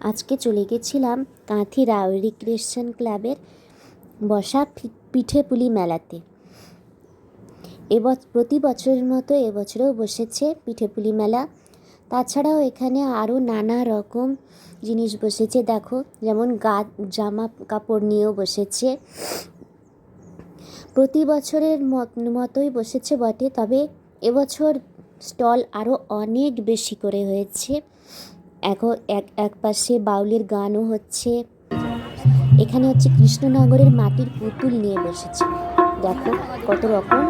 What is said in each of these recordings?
আজকে চলে গেছিলাম কাঁথি রাও রিক্রিয়েশন ক্লাবের বসা পিঠেপুলি মেলাতে। প্রতি বছরের মতো এবছরেও বসেছে পিঠেপুলি মেলা। তাছাড়াও এখানে আরও নানা রকম জিনিস বসেছে, দেখো, যেমন জামা কাপড় নিয়েও বসেছে। প্রতি বছরের মতোই বসেছে বটে, তবে এবছর স্টল আরও অনেক বেশি করে হয়েছে। এখন এক পাশে বাউলের গানও হচ্ছে। এখানে হচ্ছে কৃষ্ণনগরের মাটির পুতুল নিয়ে বসেছে, দেখো কত রকম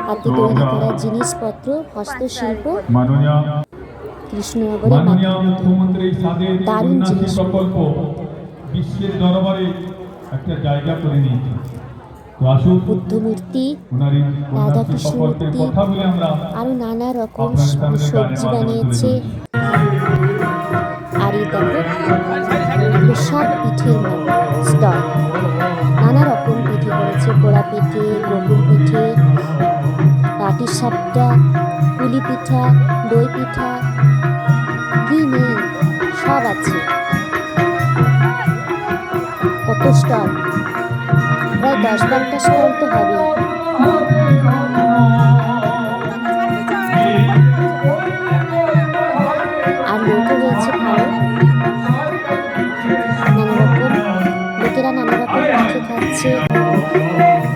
হাতে তৈরি করা জিনিসপত্র, হস্তশিল্প। কৃষ্ণনগরের মাটির পুতুল, দারুণ জিনিস। বিশ্বের দরবারে একটা জায়গা করে নিয়েছে। বুদ্ধ মূর্তি, রাধাকৃষ্ণ মূর্তি, আরো নানা রকম সবজি বানিয়েছে। আর এই দেখো, সব পিঠের স্টল, নানা রকম পিঠে করেছে। পোড়া পিঠে, গোকুল পিঠে, পাটি সাপটা, পুলি পিঠা, দই পিঠা, কি নেই সব আছে। কত স্টল, প্রায় 10-12টা স্টল তো হবে। আর লোকও রয়েছে ভালো, নানা রকম লোকেরা নানা রকম পিঠে খাচ্ছে,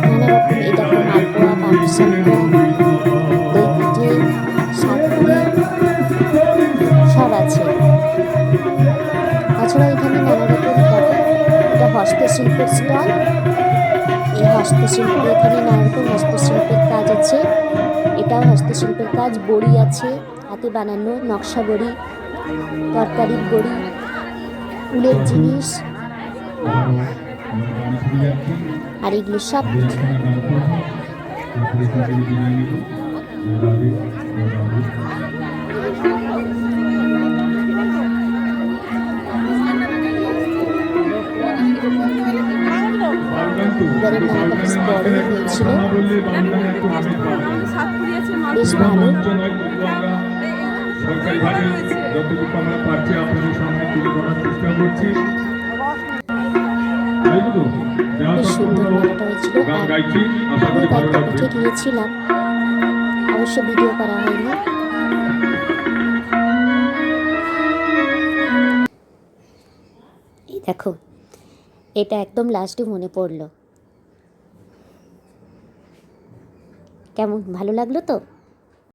নানা রকম। এই দেখো মালপোয়া, পাটিসাপটা, দই পিঠে, সাতপুরি সব আছে। তাছাড়া এখানে নানা রকম, দেখো, এটা হস্তশিল্পের স্টল। এই হস্তশিল্প, এখানে নানা রকম হস্তশিল্পের কাজ আছে। এটাও হস্তশিল্পের কাজ। বড়ি আছে, হাতে বানানো নকশা বড়ি, তরকারির বড়ি, উলের জিনিস। আর এগুলো সব এবারে মেলাটা বেশ বড়ই হয়েছিল, বেশ ভালো। বেশ সুন্দর মেলাটা হয়েছিল। আর আমি কয়েকটা পিঠে গিয়েছিলাম, অবশ্য ভিডিও করা হয়নি। এই দেখো, এটা একদম লাস্টে মনে পড়লো। কেমন ভালো লাগলো তো?